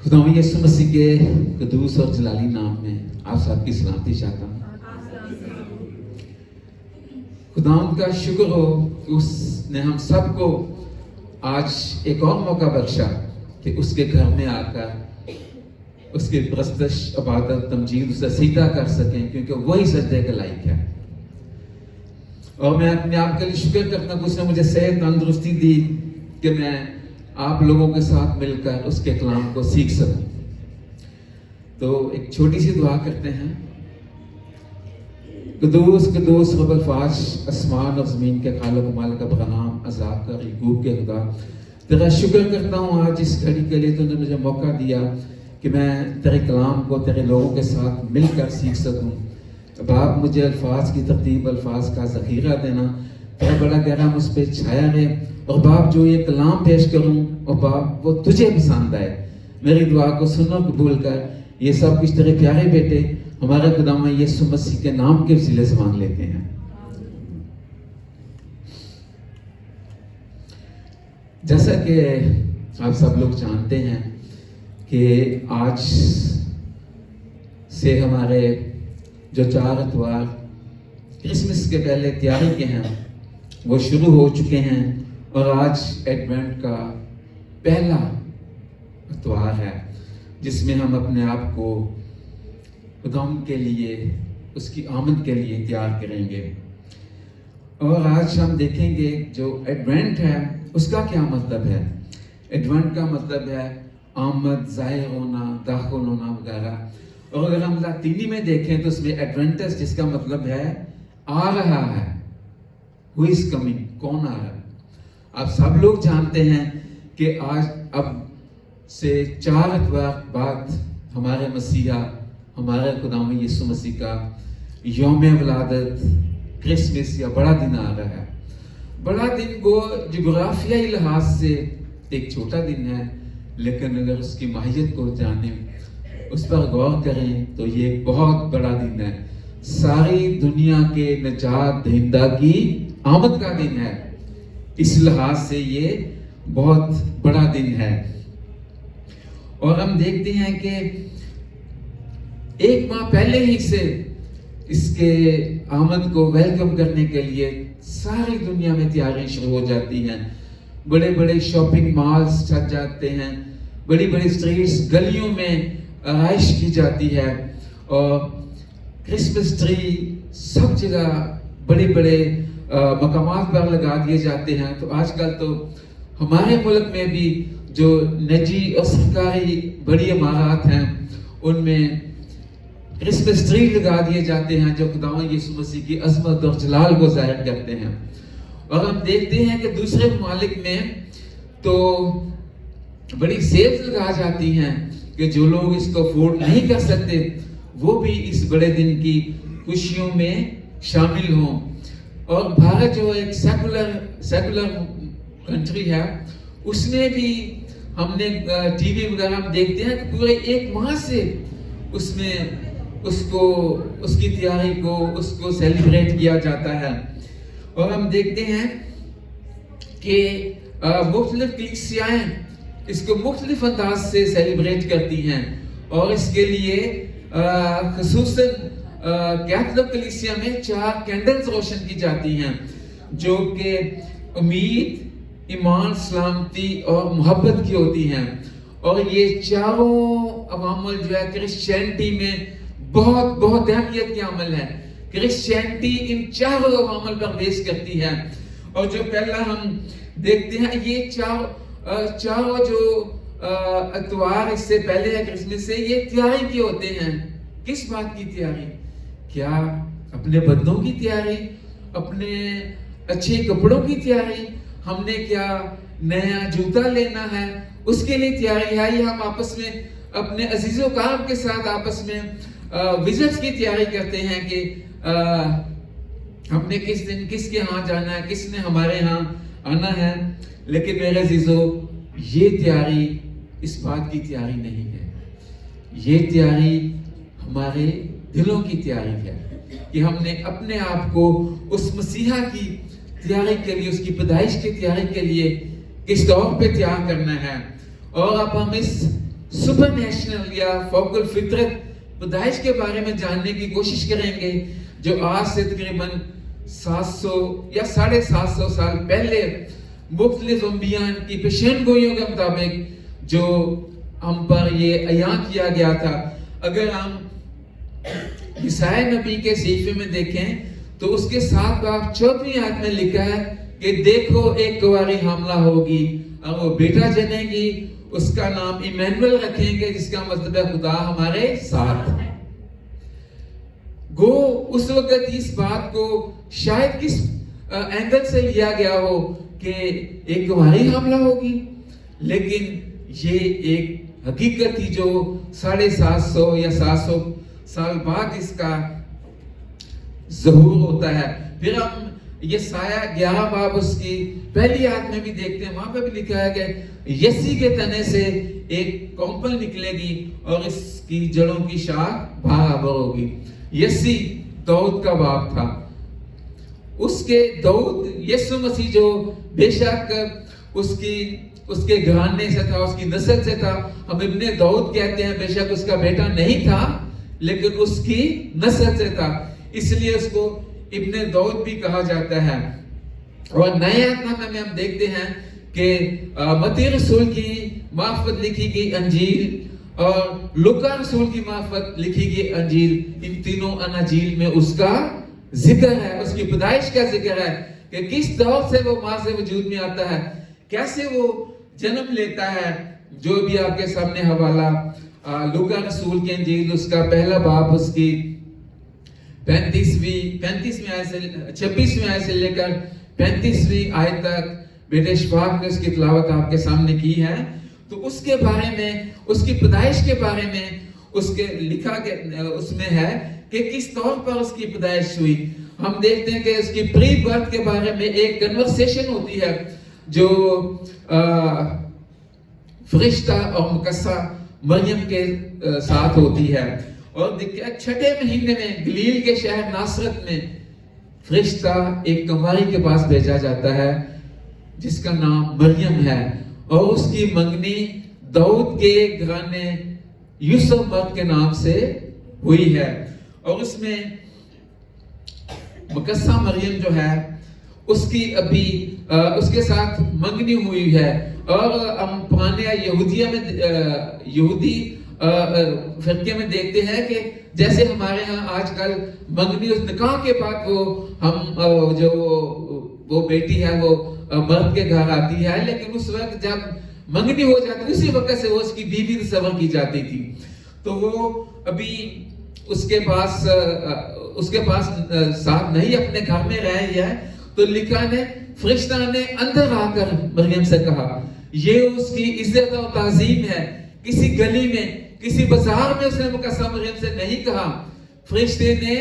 खुदावंद यीशु मसीह के कदूस और जलाली नाम में आप सबकी सलामती चाहता हूँ। खुदावंद का शुक्र हो कि उसने हम सबको आज एक और मौका बख्शा कि उसके घर में आकर उसकी परस्तश, इबादत, तमजीद उसे सीधा कर सकें, क्योंकि वही सजदे के लायक है। और मैं अपने आप के लिए शुक्र करता हूँ कि उसने मुझे सेहत, तंदुरुस्ती दी कि मैं आप लोगों के साथ मिलकर उसके कलाम को सीख सकूं। तो एक छोटी सी दुआ करते हैं। कदूस कदूस रब्बुल फाश, आसमान और ज़मीन के खालिक मालिक अब्राहम, अज़ाक का याकूब के खुदा, तेरा शुक्र करता हूँ आज इस घड़ी के लिए तूने मुझे मौका दिया कि मैं तेरे कलाम को तेरे लोगों के साथ मिलकर सीख सकूं। बाप, मुझे अल्फाज की तरतीब, अल्फाज का ज़ख़ीरा देना, तेरा बड़ा गहरा मुझ पर छाया रहे। और बाप, जो ये कलाम पेश करूं और बाप वो तुझे पसंद आए। मेरी दुआ को सुनो, कबूल कर। ये सब कुछ तेरे प्यारे बेटे हमारे खुदावंद यीशु मसीह के नाम के वसीले से मांग लेते हैं। जैसा कि आप सब लोग जानते हैं कि आज से हमारे जो 4 इतवार क्रिसमस के पहले तैयारी के हैं वो शुरू हो चुके हैं, और आज एडवेंट का पहला इतवार है जिसमें हम अपने आप को खुदावंद के लिए, उसकी आमद के लिए तैयार करेंगे। और आज हम देखेंगे जो एडवेंट है उसका क्या मतलब है। एडवेंट का मतलब है आमद, ज़ाहिर होना, दाखिल होना वगैरह। और अगर हम लातीनी में देखें तो उसमें एडवेंटस, जिसका मतलब है आ रहा है, हु इज कमिंग, कौन आ रहा है। आप सब लोग जानते हैं कि आज अब से 4 इतवार बाद हमारे मसीहा, हमारे खुदावंद यीशु मसीह का यौम वलादत, क्रिसमस या बड़ा दिन आ रहा है। बड़ा दिन को जोग्राफियाई लिहाज से एक छोटा दिन है, लेकिन अगर उसकी माहियत को जाने, उस पर गौर करें तो ये एक बहुत बड़ा दिन है। सारी दुनिया के निजात दहिंदा की आमद का दिन है। इस लिहाज से ये बहुत बड़ा दिन है। और हम देखते हैं कि 1 माह पहले ही से इसके आमद को वेलकम करने के लिए सारी दुनिया में तैयारियां शुरू हो जाती हैं। बड़े बड़े शॉपिंग मॉल्स सज जाते हैं, बड़ी बड़ी स्ट्रीट्स, गलियों में आराइश की जाती है, और क्रिसमस ट्री सब जगह बड़े बड़े मकामात पर लगा दिए जाते हैं। तो आजकल तो हमारे मुल्क में भी जो निजी और सरकारी बड़ी इमारत हैं उनमें क्रिसमस ट्री लगा दिए जाते हैं, जो खुदावंद यीशु मसीह की अज़मत और जलाल को जाहिर करते हैं। और हम देखते हैं कि दूसरे ममालिक में तो बड़ी सेल्स लगा जाती हैं कि जो लोग इसको अफोर्ड नहीं कर सकते वो भी इस बड़े दिन की खुशियों में शामिल हों। और भारत जो एक सेकुलर कंट्री है, उसमें भी हमने टीवी वगैरह हम देखते हैं कि पूरे 1 माह से उसमें उसकी तैयारी को, उसको सेलिब्रेट किया जाता है। और हम देखते हैं कि मुख्तलिफ कलीसियाएं इसको मुख्तलिफ अंदाज से सेलिब्रेट करती हैं। और इसके लिए खुसूसन कैथोलिक कलीसिया में 4 कैंडल्स रोशन की जाती हैं, जो कि उम्मीद, ईमान, सलामती और मोहब्बत की होती हैं। और ये चारों अवामल जो है क्रिश्चियनिटी में बहुत बहुत अहमियत के अमल है। क्रिश्चियनिटी इन चारों अवामल पर बेस करती है। और जो पहला हम देखते हैं, ये चारों जो इतवार इससे पहले है क्रिसमस से, ये तैयारी के होते हैं। किस बात की तैयारी? क्या अपने बदनों की तैयारी, अपने अच्छे कपड़ों की तैयारी, हमने क्या नया जूता लेना है उसके लिए तैयारी है, या हम आपस में अपने अजीजों काम के साथ आपस में विजिट्स की तैयारी करते हैं कि हमने किस दिन किसके यहाँ जाना है, किसने हमारे यहाँ आना है। लेकिन मेरे अजीजों, ये तैयारी इस बात की तैयारी नहीं है। ये तैयारी हमारे दिलों की तैयारी है कि हमने अपने आप को उस मसीहा की तैयारी के लिए, उसकी पैदाइश की तैयारी के लिए किस तौर पे तैयार करना है। और अब हम इस سپر نیشنل یا فوق الفطرت پیدائش کے بارے میں جاننے کی کوشش کریں گے، جو آج سے تقریباً 700 یا 750 سال پہلے مختلف انبیاء کی پیشین گوئیوں کے مطابق جو ہم پر یہ عیاں کیا گیا تھا۔ اگر ہم عیسائی نبی کے صحیفے میں دیکھیں تو اس کے 7 باب 14ویں آیت میں لکھا ہے کہ دیکھو ایک کنواری حاملہ ہوگی اور وہ بیٹا جنے گی، اس کا نام ایمینویل رکھیں گے، جس کا مطلب ہے خدا ہمارے ساتھ۔ گو اس وقت اس بات کو شاید کس اینگل سے لیا گیا ہو کہ ایک کنواری حاملہ ہوگی، لیکن یہ ایک حقیقت تھی جو 750 یا 700 سال بعد اس کا ظہور ہوتا ہے۔ پھر ہم یہ سایہ 11 باب اس کی پہلی آیت میں بھی دیکھتے ہیں، وہاں پہ بھی لکھا ہے کہ یسی کے تنے سے ایک کونپل نکلے گی اور اس کی جڑوں کی شاخ برابر ہوگی۔ یسی داؤد کا باپ تھا، اس کے داؤد یسوع مسیح جو بے شک اس کے گھرانے سے تھا، اس کی نسل سے تھا، ہم ابن داؤد کہتے ہیں، بے شک اس کا بیٹا نہیں تھا لیکن اس کی نسل سے تھا، اس لیے اس کو ابن داؤد بھی کہا جاتا ہے۔ اور نئے عہد نامے میں ہم دیکھتے ہیں کہ متی رسول کی معرفت لکھی گئی انجیل اور لوکا رسول کی معرفت لکھی گئی انجیل، ان تینوں اناجیل میں اس کا ذکر ہے، اس کی پیدائش کا ذکر ہے کہ کس دور سے وہ ماں سے وجود میں آتا ہے، کیسے وہ جنم لیتا ہے۔ جو بھی آپ کے سامنے حوالہ لوکا رسول کی انجیل اس کا پہلا باب اس کی 35ویں آیت سے 26ویں آیت سے لے کر 35ویں آیت تک بیٹے شفاق نے اس کی تلاوت آپ کے سامنے کی ہے، تو اس کے بارے میں، اس کی پیدائش کے بارے میں اس کے لکھا اس میں ہے کہ کس طور پر اس کی پیدائش ہوئی۔ ہم دیکھتے ہیں کہ اس کی پری برتھ کے بارے میں ایک کنورسیشن ہوتی ہے جو فرشتہ اور مقدسہ مریم کے ساتھ ہوتی ہے، اور 6 مہینے میں گلیل کے شہر ناصرت میں فرشتہ ایک کنواری کے پاس بھیجا جاتا ہے جس کا نام مریم ہے، اور اس کی منگنی داؤد کے گھرانے یوسف مرد کے نام سے ہوئی ہے۔ اور اس میں مقدسہ مریم جو ہے اس کی ابھی اس کے ساتھ منگنی ہوئی ہے، اور ہم پرانے یہودی فرقے میں دیکھتے ہیں کہ جیسے ہمارے ہاں آج کل منگنی اس نکاح کے بعد وہ بیٹی ہے وہ مرد کے گھر آتی ہے، لیکن اس وقت جب منگنی ہو جاتی اسی وقت سے وہ اس کی بیوی تصور کی جاتی تھی، تو وہ ابھی اس کے پاس ساتھ نہیں اپنے گھر میں رہ رہی ہے، تو لکھا نے فرشتہ نے اندر آ کر مریم سے کہا، یہ اس کی عزت اور تعظیم ہے، کسی گلی میں کسی بازار میں اس نے مقدسہ مریم سے نہیں کہا، فرشتے نے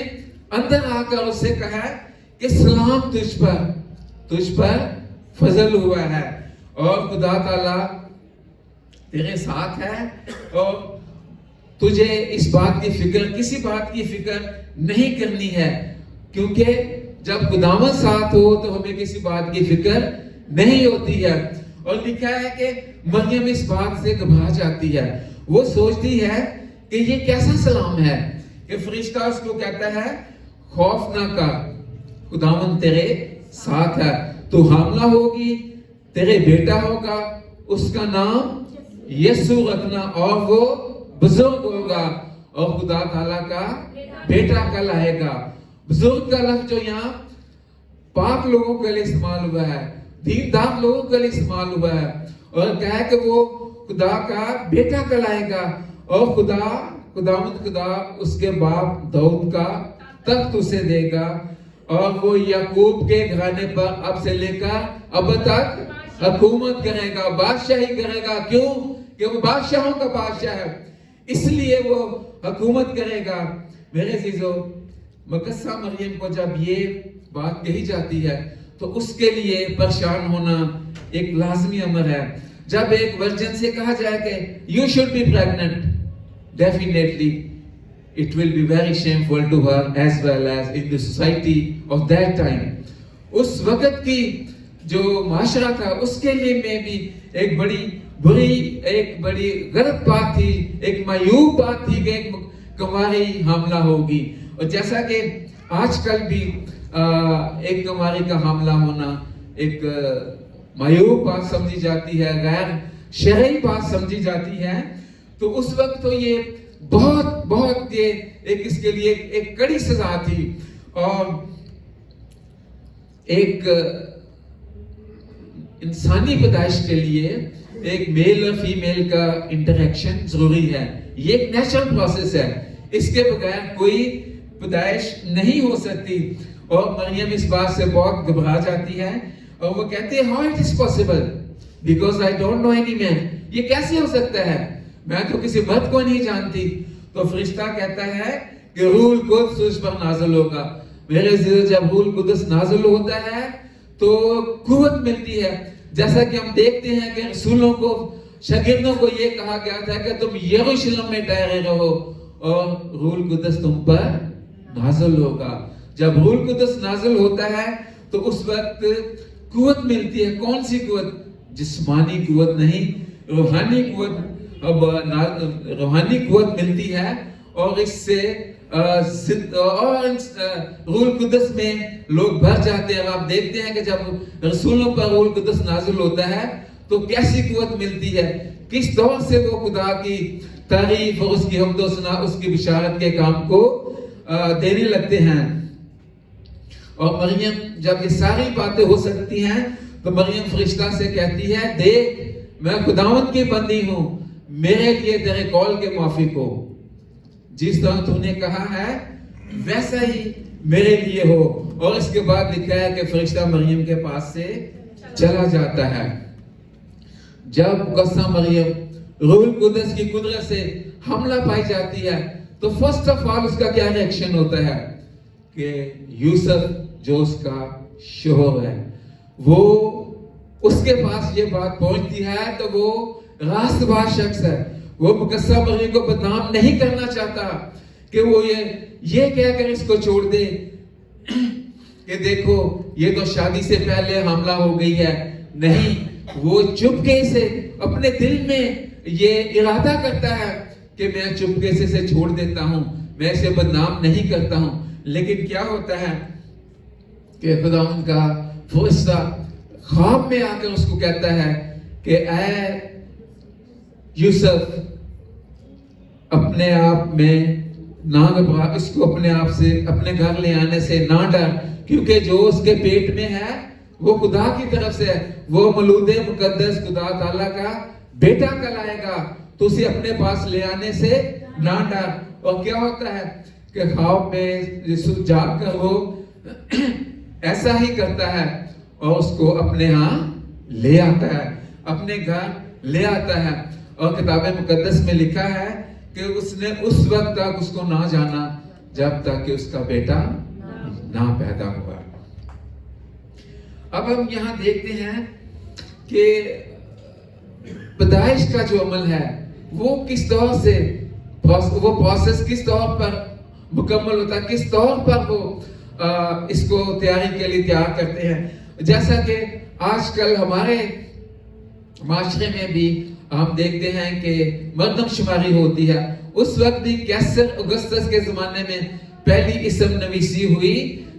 اندر آ کر اس سے کہا کہ سلام تجھ پر فضل ہوا ہے، اور خدا تعالیٰ تیرے ساتھ ہے، اور تجھے اس بات کی فکر، کسی بات کی فکر نہیں کرنی ہے، کیونکہ جب خداوند ساتھ ہو تو ہمیں کسی بات کی فکر نہیں ہوتی ہے۔ اور لکھا ہے کہ مریم اس بات سے گھبرا جاتی ہے، وہ سوچتی ہے کہ یہ کیسا سلام ہے کہ فرشتہ اس کو کہتا ہے خوف نہ کر، خداوند تیرے ساتھ ہے، تو حاملہ ہوگی، تیرے بیٹا ہوگا، اس کا نام یسوع رکھنا، اور وہ بزرگ ہوگا اور خدا تعالیٰ کا بیٹا کہلائے گا۔ بزرگ کا لفظ جو یہاں پاک لوگوں کے لیے استعمال ہوا ہے، دیندار لوگوں کے لیے استعمال ہوا ہے، اور کہا کہ وہ خدا کا بیٹا کہلائے گا، اور خدا اس کے باپ داؤد کا تخت اسے دے گا، اور وہ یعقوب کے گھرانے پر اب سے لے کر اب تک حکومت کرے گا، بادشاہی کرے گا۔ کیوں؟ کہ وہ بادشاہوں کا بادشاہ ہے، اس لیے وہ حکومت کرے گا۔ میرے عزیزو، مقدسہ مریم کو جب یہ بات کہی جاتی ہے تو اس کے لیے پریشان ہونا ایک لازمی امر ہے۔ جب ایک ورجن سے کہا جائے کہ you should be pregnant, definitely it will be very shameful to her as well as in the society of that time. اس وقت کی جو معاشرہ تھا اس کے لیے میں بھی ایک بڑی बुरी, एक बड़ी गलत बात थी, एक मायूब बात थी कि एक कुंवारी हमला होगी। और जैसा कि आजकल भी एक कुंवारी का हमला होना एक मायूब बात समझी जाती है, गैर शरई बात समझी जाती है, तो उस वक्त तो ये बहुत बहुत ये एक इसके लिए एक कड़ी सजा थी। और एक इंसानी पैदाइश के लिए एक मेल और फीमेल का इंटरेक्शन जरूरी है। ये एक नेचुरल प्रोसेस है, इसके बगैर कोई पैदाइश नहीं हो सकती। और मरियम इस बात से बहुत घबरा जाती है और वो कहती है, how it is possible because I don't know any man, ये कैसे हो सकता है, मैं तो किसी मर्द को नहीं जानती। तो फरिश्ता कहता है कि रूह कुद्स उस पर नाज़िल होगा। मेरे अज़ीज़, जब रूह कुद्स नाज़िल होता है तो कुव्वत मिलती है। जैसा कि हम देखते हैं कि रसूलों को, शागिर्दों को ये कहा गया था कि तुम यरूशलेम में ठहरे रहो और रूह कुद्स तुम पर नाज़िल होगा। जब रूह कुद्स नाज़िल होता है तो उस वक्त कुव्वत मिलती है। कौन सी कुव्वत? जिस्मानी कुव्वत नहीं, रूहानी कुव्वत, रूहानी कुव्वत मिलती है। और इससे और रूह कुद्स में लोग भर जाते हैं। आप देखते हैं कि जब रसूलों पर रूह कुद्स नाज़िल होता है तो कैसी कुव्वत मिलती है, किस दौर से वो खुदा की तारीफ और उसकी हम्दो सना, उसकी बिशारत के काम को देने लगते हैं। और मरियम जब ये सारी बातें हो सकती हैं तो मरियम फरिश्ता से कहती है, देख मैं खुदावंद की बंदी हूं, मेरे लिए तेरे कॉल के मुआफिक हो, जिस तरह तूने कहा है वैसा ही मेरे लिए हो। और इसके बाद लिखा है कि फरिश्ता मरियम के पास से चला जाता है। जब कस्सा मरियम रूह कुद्स की कुदरत से हमला पाई जाती है तो फर्स्ट ऑफ ऑल उसका क्या रिएक्शन होता है कि यूसुफ जो उसका शोहर है, वो उसके पास ये बात पहुंचती है तो वो रास्तबाज शख्स है, वो मुकस्सा मरियम को बदनाम नहीं करना चाहता कि वो ये कहकर इसको छोड़ दे कि देखो ये तो शादी से पहले हमला हो गई है। नहीं, वो चुपके से अपने दिल में ये इरादा करता है कि मैं चुपके से छोड़ देता हूं, मैं इसे बदनाम नहीं करता हूं। लेकिन क्या होता है कि खुदावंद का फरिश्ता ख्वाब में आकर उसको कहता है कि ऐ यूसुफ, अपने आप में ना घबरा, इसको अपने आप से अपने घर ले आने से ना डर, क्योंकि जो उसके पेट में है वो खुदा की तरफ से है, वो मौलूदे मुकद्दस खुदा ताला का बेटा कहलाएगा, तो उसे अपने पास ले आने से ना डर। और क्या होता है कि ख्वाब में यूसुफ जाग कर वो ऐसा ही करता है और उसको अपने यहाँ ले आता है, अपने घर ले आता है। और किताब मुकद्दस में लिखा है कि उसने उस वक्त तक उसको ना जाना जब तक कि उसका बेटा ना पैदा हुआ। अब हम यहाँ देखते हैं कि पैदाइश का जो अमल है वो किस तौर से, वो प्रोसेस किस तौर पर मुकम्मल होता है, किस तौर पर वो इसको तैयारी के लिए तैयार करते हैं। जैसा कि आजकल हमारे माशरे में भी हम देखते हैं कि मरदमशुमारी होती है। उस वक्त भी कैसर अगस्तस के जमाने में पहली इसम नवीसी हुई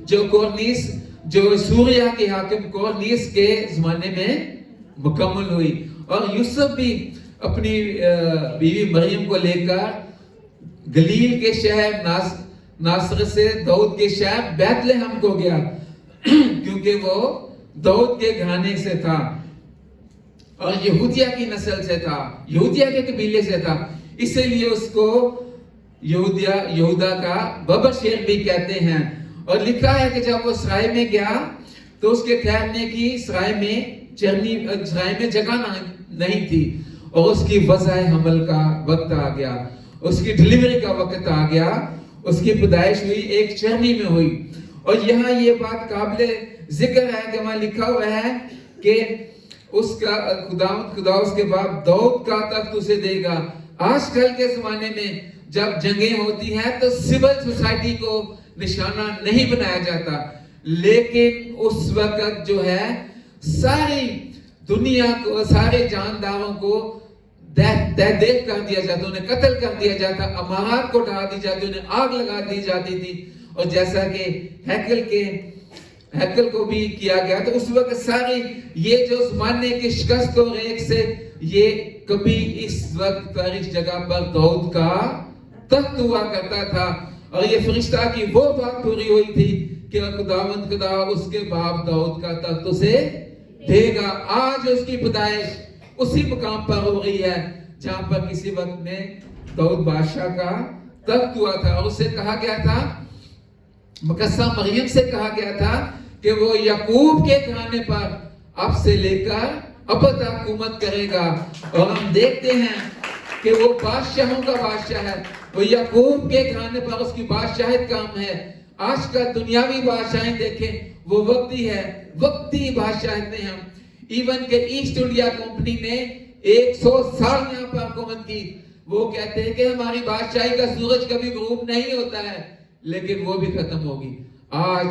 जो कोरनीस, जो सूरिया के हाकिम कोरनीस के जमाने में मुकम्मल हुई। और यूसुफ भी अपनी बीवी मरियम को लेकर गलील के शहर नासरत से दाऊद के शहर बैतलहम को गया क्योंकि वो दाऊद के घराने से था और यहूदिया की नस्ल से था, यहूदिया के कबीले से था, इसलिए उसको यहूदा का बबशेर भी कहते हैं। और लिखा है कि जब वो सराय में गया तो उसके ठहरने की सराय में जगह नहीं थी और उसकी वज़ाए हमल का वक्त आ गया, उसकी डिलीवरी का वक्त आ गया, उसकी पैदाइश हुई एक चरनी में हुई। और यहाँ ये बात काबिले जिक्र है कि वहाँ लिखा हुआ है कि उसका खुदा उसके बाद दाऊद का तख्त उसे देगा। आजकल के जमाने में जब जंगें होती हैं तो सिविल सोसाइटी को निशाना नहीं बनाया जाता, लेकिन उस वक्त जो है सारी دنیا کو سارے جانداروں کو دیکھ کر دیا جاتا, انہیں قتل کر دیا جاتا, امارات کو ڈھا دی جاتی, انہیں آگ لگا دی جاتی تھی. اور جیسا کہ ہیکل کو بھی کیا گیا, تو اس وقت ساری یہ جو زمانے کی شکست اور ریگ سے یہ کبھی اس وقت پر اس جگہ پر داؤد کا تخت ہوا کرتا تھا. اور یہ فرشتہ کی وہ بات پوری ہوئی تھی کہ خداوند خدا اس کے باپ داؤد کا تخت اسے دے گا. آج اس کی پیدائش اسی مقام پر ہو رہی ہے جہاں پر کسی وقت میں داؤد بادشاہ کا تخت ہوا تھا. اور اسے کہا گیا تھا, مقدسہ مریم سے کہا گیا تھا کہ وہ یعقوب کے گھرانے پر اب سے لے کر اب تک حکومت کرے گا. اور ہم دیکھتے ہیں کہ وہ بادشاہوں کا بادشاہ ہے, وہ یعقوب کے گھرانے پر اس کی بادشاہت کام ہے. آج کا دنیاوی بادشاہیں دیکھیں وہ وقتی ہے, وقتی بادشاہت ہیں ہم. ایون کہ ایسٹ انڈیا کمپنی نے 100 سال یہاں پر حکومت کی. وہ کہتے ہیں کہ ہماری بادشاہی کا سورج کبھی غروب نہیں ہوتا ہے, لیکن وہ بھی ختم ہوگی. آج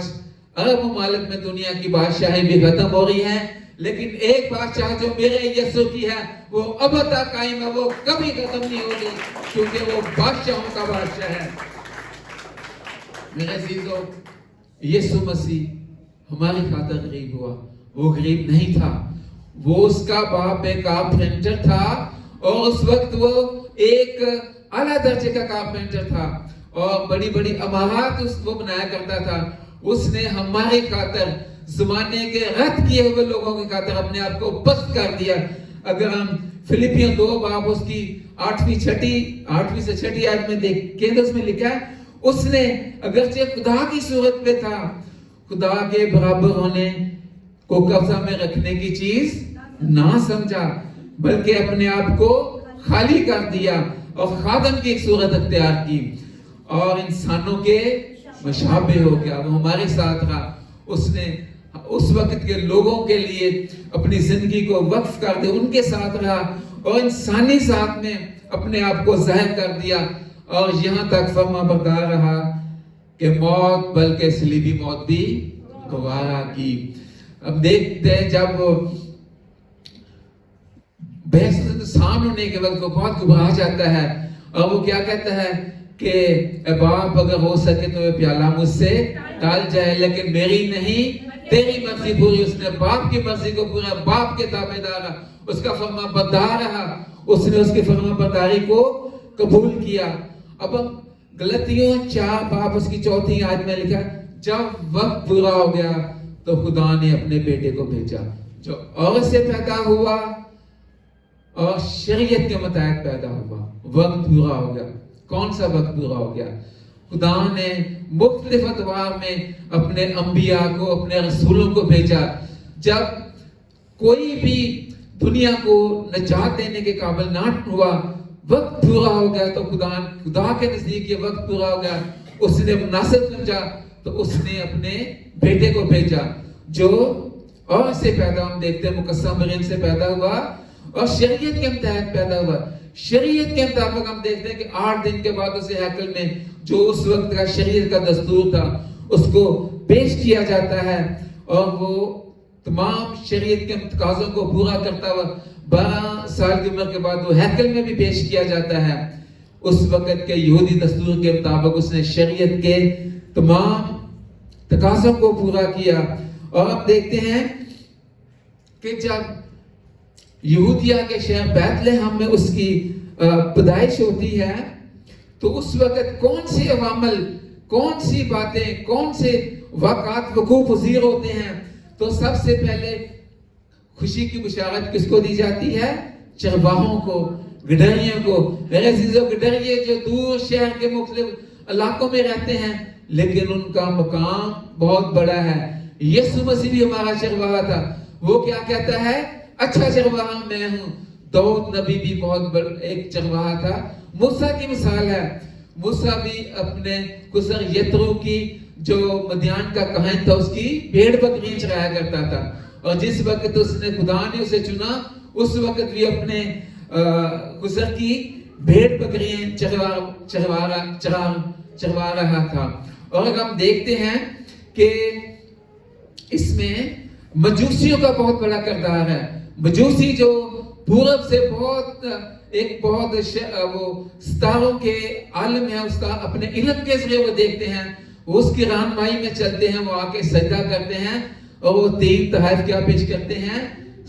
عرب ممالک میں دنیا کی بادشاہی بھی ختم ہو رہی ہے, لیکن ایک بادشاہ جو میرے یسوع کی ہے وہ اب تک قائم ہے, وہ کبھی ختم نہیں ہوگی, کیونکہ وہ بادشاہوں کا بادشاہ ہے. میرے عزیزو, یسوع مسیح ہماری خاطر غریب ہوا. وہ غریب نہیں تھا, وہ اس کا باپ ایک کارپینٹر تھا, اور اس وقت وہ ایک اعلیٰ درجے کا کارپینٹر تھا, اور بڑی بڑی عمارات وہ بنایا کرتا تھا. اس نے ہماری خاطر, زمانے کے رد کیے ہوئے لوگوں کی خاطر اپنے آپ کو پست کر دیا. اگر ہم فلپیوں 2 باب اس کی 8ویں سے 6 آیت میں دیکھیں تو اس میں لکھا ہے, اس نے اگرچہ خدا کی صورت میں تھا, خدا کے برابر ہونے کو قبضہ میں رکھنے کی چیز نہ سمجھا, بلکہ اپنے آپ کو خالی کر دیا اور خادم کی ایک صورت اختیار کی, اور انسانوں کے مشابہ ہو گیا. وہ ہمارے ساتھ رہا. اس نے اس وقت کے لوگوں کے لیے اپنی زندگی کو وقف کر دے, ان کے ساتھ رہا, اور انسانی ذات میں اپنے آپ کو ظاہر کر دیا, اور یہاں تک فرما بردار رہا کہ موت, بلکہ صلیبی موت بھی گوارا کی. اب دیکھتے ہیں جب بحث انسان ہونے کے وقت وہ بہت گھبرا جاتا ہے, اور وہ کیا کہتا ہے کہ اے باپ اگر ہو سکے تو یہ پیالہ مجھ سے ٹال جائے, لیکن میری نہیں تیری مرضی پوری. اس نے باپ کی مرضی کو پورا, باپ کے تابعدار رہا, اس کا فرما بردار رہا, اس نے اس کی فرما برداری کو قبول کیا. اب ہم غلطیوں 4 باب اس کی 4 آیت میں لکھا, جب وقت پورا ہو گیا تو خدا نے اپنے بیٹے کو بھیجا, جو عورت سے پیدا ہوا اور شریعت کے مطابق پیدا ہوا. وقت پورا ہو گیا. کون سا وقت پورا ہو گیا؟ خدا نے مختلف ادوار میں اپنے انبیاء کو, اپنے رسولوں کو بھیجا. جب کوئی بھی دنیا کو نجات دینے کے قابل نہ ہوا, وقت پورا ہو گیا, تو خدا کے نزدیک یہ وقت پورا ہو گیا, اس نے مناسب سمجھا تو اس نے اپنے بیٹے کو بھیجا, جو اور سے پیدا, ہم دیکھتے ہیں مقدسہ مریم سے پیدا ہوا اور شریعت کے مطابق پیدا ہوا. شریعت کے مطابق ہم دیکھتے ہیں کہ 8 دن کے بعد اسے ہیکل میں جو اس وقت کا شریعت کا دستور تھا اس کو پیش کیا جاتا ہے, اور وہ تمام شریعت کے تقاضوں کو پورا کرتا ہوا 12 سال کی عمر کے بعد وہ ہیکل میں بھی پیش کیا جاتا ہے. اس وقت کے یہودی دستور کے مطابق اس نے شریعت کے تمام تقاضوں کو پورا کیا. اور ہم دیکھتے ہیں کہ جب یہودیہ کے شہر بیت لحم میں اس کی پیدائش ہوتی ہے, تو اس وقت کون سے عوامل, کون سی باتیں, کون سے واقعات وقوع پذیر ہوتے ہیں؟ تو سب سے پہلے خوشی کی بشارت کس کو دی جاتی ہے؟ چرواہوں کو, گڈریوں کو. میرے عزیزو, گڈریے جو دور شہر کے مختلف علاقوں میں رہتے ہیں, لیکن ان کا مقام بہت بڑا ہے. یسوع مسیح بھی ہمارا چرواہا تھا. وہ کیا کہتا ہے؟ اچھا چرواہا میں ہوں. داؤد نبی بھی بہت بڑا ایک چرواہا تھا. موسیٰ کی مثال ہے. موسیٰ بھی اپنے قصر یترو کی جو مدیان کا کہن تھا اس کی بھیڑ بکریاں چرایا کرتا تھا, اور جس وقت اس نے خدا نے اسے چنا اس وقت بھی اپنے قصر کی بھیڑ بکریاں چروا رہا تھا. اور ہم دیکھتے ہیں کہ اس میں مجوسیوں کا بہت بڑا کردار ہے. मजूसी जो पूरब से बहुत वो सितारों के आलम है, उसका अपने इल्म के जरिए वो देखते हैं, वो उसकी रहनुमाई में चलते हैं, वो आके सजदा करते हैं और वो 3 तोहफे क्या पेश करते हैं?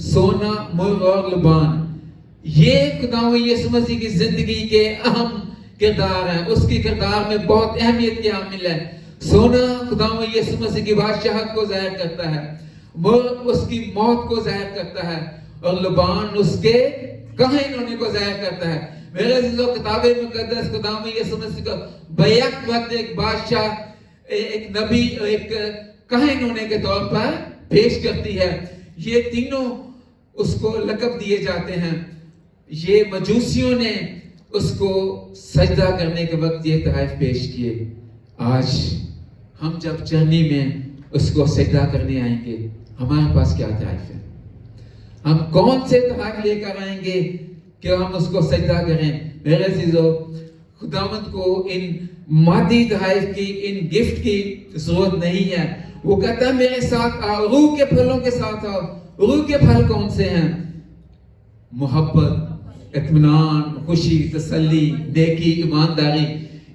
सोना, मुर्ग और लुबान। ये खुदावंद यीशु मसीह की जिंदगी के अहम किरदार हैं। उसकी किरदार में बहुत अहमियत की हामिल है। सोना खुदावंद यीशु मसीह की बादशाहत को जाहिर करता है, मुर्ग उसकी मौत को जाहिर करता है और लुबान उसके काहिन होने को जाहिर करता है। मेरे अजीजों, किताब मुकद्दस खुदावंद यीशु मसीह को बैक वक्त एक बादशाह, एक नबी, एक काहिन होने के तौर पर पेश करती है। ये तीनों उसको लक़ब दिए जाते हैं। ये मजूसियों ने उसको सजदा करने के वक्त ये तोहफे पेश किए। आज हम जब चरनी में उसको सजदा करने आएंगे, हमारे पास क्या तोहफे है? हम कौन से तोहफे लेकर आएंगे कि हम उसको सजदा करें? मेरे अजीजों, खुदावंद को इन मादी तोहफे की, इन गिफ्ट की जरूरत नहीं है। वो कहता है मेरे साथ आओ, रूह के फलों के साथ आओ। रूह के फल कौन से हैं? मोहब्बत, इत्मीनान, खुशी, तसल्ली, नेकी, ईमानदारी।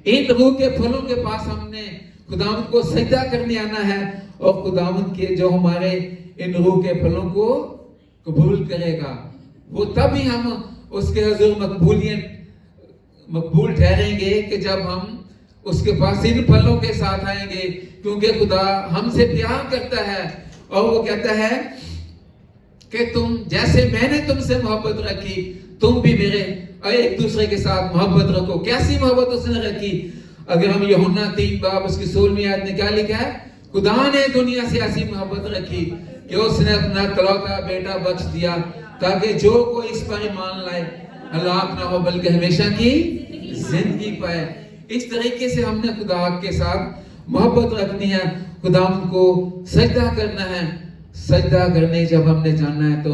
इन रूह के फलों के पास हमने खुदावंद को सजदा करने आना है और खुदावंद के जो हमारे इन रूह के फलों को कबूल करेगा, वो तभी हम उसके हुजूर मकबूल ठहरेंगे कि जब हम उसके पास इन फलों के साथ आएंगे। क्योंकि खुदा हमसे प्यार करता है और वो कहता है कि तुम जैसे मैंने तुमसे मोहब्बत रखी, तुम भी मेरे एक दूसरे के साथ मोहब्बत रखो। कैसी मोहब्बत उसने रखी? अगर हम यूहन्ना 3 बाब उसकी 16वीं आयत में क्या लिखा है? खुदा ने दुनिया से ऐसी मोहब्बत रखी कि उसने अपना इकलौता बेटा बख्श दिया ताकि जो कोई इस पर ईमान लाए हलाक ना हो बल्कि हमेशा की जिंदगी पाए। इस तरीके से हमने खुदा के साथ मोहब्बत रखनी है, खुदा को सजदा करना है। सजदा करने जब हमने जाना है तो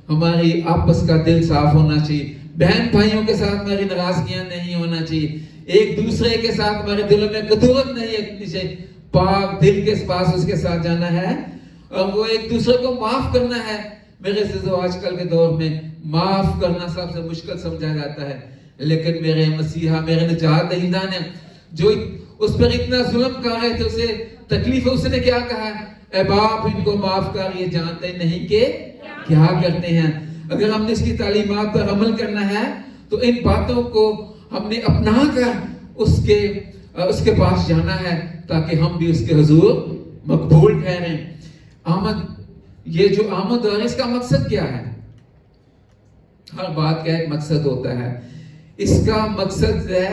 हमारी आपस का दिल साफ होना चाहिए, बहन भाइयों के साथ हमारी नाराजगियां नहीं होना चाहिए, एक दूसरे के साथ हमारे दिलों में कदूरत नहीं रखनी चाहिए। पाक दिल के पास उसके साथ जाना है और वो एक दूसरे को माफ करना है। मेरे से आजकल के दौर में माफ करना सबसे मुश्किल समझा जाता है, लेकिन मेरे मसीहा, मेरे निजात दहिंदा ने जो उस पर इतना जुल्म कर रहे थे, उसे तकलीफ, उसने क्या कहा? ऐ बाप इनको माफ कर, ये जानते नहीं कि क्या करते हैं। अगर हमने इसकी तालीमात पर अमल करना है तो इन बातों को हमने अपना कर उसके पास जाना है ताकि हम भी उसके हुजूर मकबूल ठहरें। आमद, ये जो आमद है इसका मकसद क्या है? हर बात का एक मकसद होता है। इसका मकसद है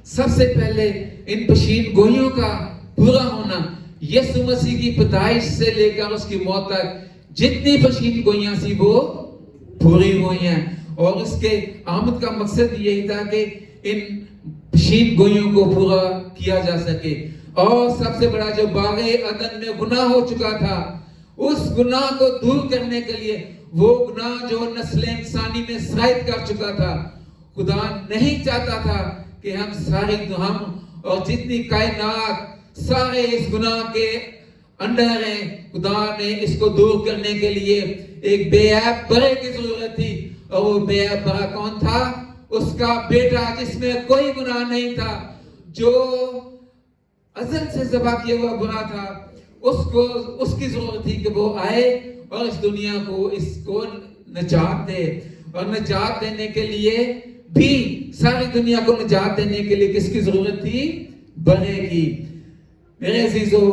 सबसे पहले इन पशीन गोइयों का पूरा होना। यीशु मसीह की पैदाइश से लेकर उसकी मौत तक जितनी पशीन गोइयां थी वो पूरी हुई हैं और उसके आमद का मकसद यही था कि इन पशीन गोइयों को पूरा किया जा सके। और सबसे बड़ा जो बागे अदन में गुनाह हो चुका था, उस गुनाह को दूर करने के लिए, वो गुनाह जो नस्ल इंसानी में साइद कर चुका था, खुदा नहीं चाहता था कि हम और जितनी कायनात सारे इस गुनाह के अंडर हैं। खुदा ने इसको दूर करने के लिए एक बेऐब बरे की जरूरत थी और वो बेऐब बरा कौन था? उसका बेटा जिसमें कोई गुनाह नहीं था, जो अज़ल से ज़बा किया हुआ बुरा था। उसकी जरूरत थी कि वो आए और इस दुनिया को, इसको निजात दे। और निजात देने के लिए भी, सारी दुनिया को निजात देने के लिए किसकी जरूरत थी? बरे की। मेरे अजीजों,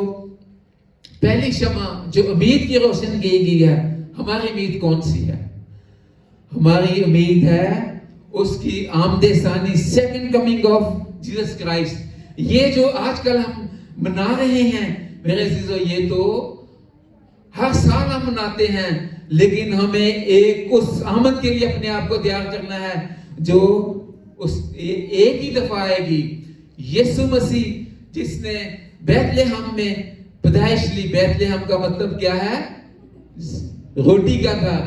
पहली शमा जो उम्मीद की रोशन की गई है, हमारी उम्मीद कौन सी है? हमारी उम्मीद है उसकी आमदे सानी, second coming of Jesus Christ. ये जो आजकल हम मना रहे हैं मेरे अजीजों, ये तो हर साल हम मनाते हैं, लेकिन हमें एक उस आमद के लिए अपने आप को तैयार करना है जो एक ही दफा आएगी। यीशु मसीह जिसने बैतलहम में पैदाइश ली। बैतलहम का मतलब क्या है? रोटी का घर।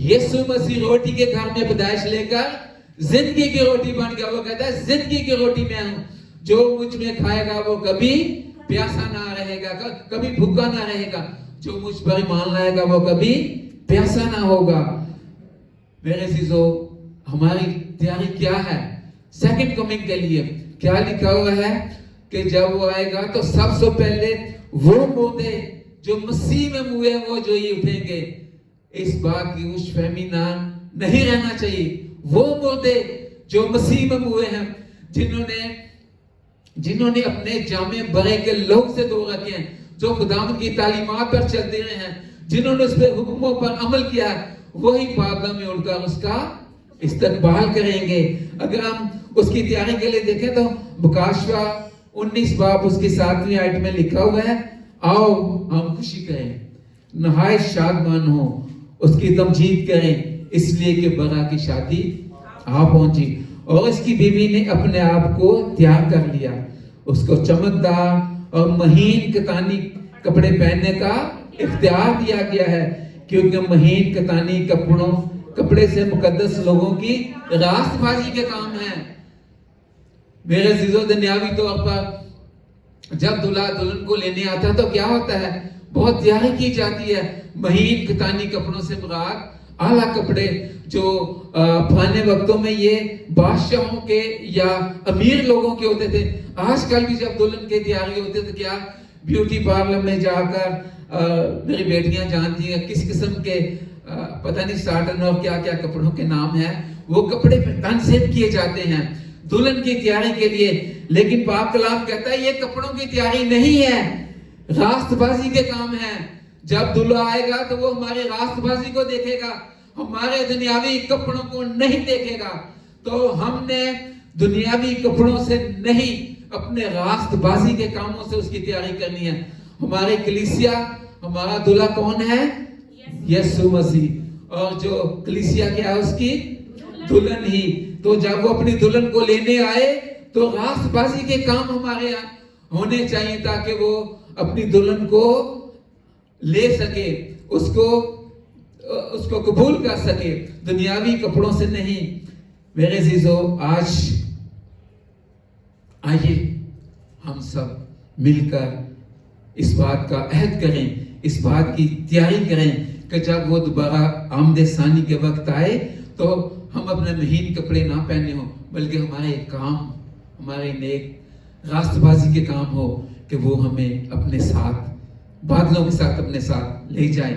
यीशु मसीह रोटी के घर में पैदाइश लेकर जिंदगी की रोटी बन गया। वो कहता है जिंदगी की रोटी मैं हूं, जो मुझ में खाएगा वो कभी प्यासा ना रहेगा, कभी भूखा ना रहेगा। जो मुझ पर ईमान लाएगा वो कभी प्यासा ना होगा। میرے عزیزو ہماری تیاری کیا ہے سیکنڈ کمنگ کے لیے؟ کیا لکھا ہوا ہے کہ جب وہ آئے گا تو سب سے پہلے وہ مردے جو مسیح میں ہوئے ہیں وہ جو ہی اٹھیں گے. اس بات کی خوش فہمی نہیں رہنا چاہیے. وہ مردے جو مسیح میں ہوئے ہیں جنہوں نے اپنے جامع برے کے لوگ سے دور رکھے ہیں, جو خداوند کی تعلیمات پر چلتے رہے ہیں, جنہوں نے اس پہ حکموں پر عمل کیا ہے, وہی پادہ میں اڑ کر اس کا استقبال کریں گے. اگر ہم اس کی تیاری کے لیے دیکھیں تو مکاشفہ 19 باب اس کی 7ویں آیت میں لکھا ہوا ہے, آؤ ہم خوشی کریں, نہایت شادمان ہوں, اس کی تمجید کریں, اس لیے کہ برا کی شادی آ پہنچی اور اس کی بیوی نے اپنے آپ کو تیار کر لیا. اس کو چمکدار اور مہین کتانی کپڑے پہننے کا اختیار دیا گیا ہے, کیونکہ مہین کتانی کپڑے سے مقدس لوگوں کی راست بازی کے کام ہیں. میرے عزیزو دنیاوی طور پر جب دلہا دلہن کو لینے آتا ہے تو کیا ہوتا ہے؟ بہت تیاری کی جاتی ہے. مہین کتانی کپڑوں سے مراد اعلیٰ کپڑے جو پرانے وقتوں میں یہ بادشاہوں کے یا امیر لوگوں کے ہوتے تھے. آج کل بھی جب دلہن کی تیاری ہوتے تو کیا بیوٹی پارلر میں جا کر میری بیٹیاں جانتی ہیں کس قسم کے پتہ نہیں ساٹن اور کیا کیا کپڑوں کے نام ہیں, وہ کپڑے تنصیب کیے جاتے ہیں دلہن کی تیاری کے لیے. لیکن پاک کلام کہتا ہے یہ کپڑوں کی تیاری نہیں ہے, راست بازی کے کام ہے. جب دلہا آئے گا تو وہ ہمارے راست بازی کو دیکھے گا, ہمارے دنیاوی کپڑوں کو نہیں دیکھے گا. تو ہم نے دنیاوی کپڑوں سے نہیں, اپنے راست بازی کے کاموں سے اس کی تیاری کرنی ہے. ہماری کلیسیا, ہمارا دلہا کون ہے؟ یسوع مسیح. اور جو کلیسیا کیا ہے اس کی دلہن ہی. تو جب وہ اپنی دلہن کو لینے آئے تو راست بازی کے کام ہمارے یہاں ہونے چاہیے تاکہ وہ اپنی دلہن کو لے سکے, اس کو قبول کر سکے, دنیاوی کپڑوں سے نہیں. میرے عزیزو آج آئیے ہم سب مل کر اس بات کا عہد کریں, اس بات کی تیاری کریں کہ جب وہ دوبارہ آمد ثانی کے وقت آئے تو ہم اپنے مہین کپڑے نہ پہنے ہوں, بلکہ ہمارے کام, ہمارے نیک راست بازی کے کام ہو کہ وہ ہمیں اپنے ساتھ, بادلوں کے ساتھ اپنے ساتھ لے جائیں.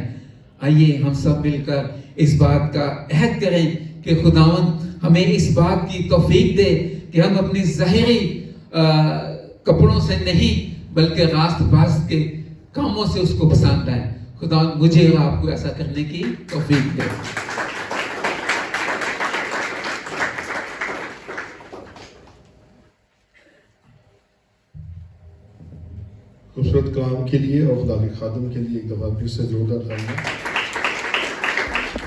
آئیے ہم سب مل کر اس بات کا عہد کریں کہ خداوند ہمیں اس بات کی توفیق دے کہ ہم اپنی ظاہری کپڑوں سے نہیں بلکہ راست باز کے کاموں سے اس کو پسند آئے. خداوند مجھے اور آپ کو ایسا کرنے کی توفیق دے. خوبصورت کلام کے لیے اور خدا کے خادم کے لیے ایک دفعہ پھر سے زوردار تعلیمات.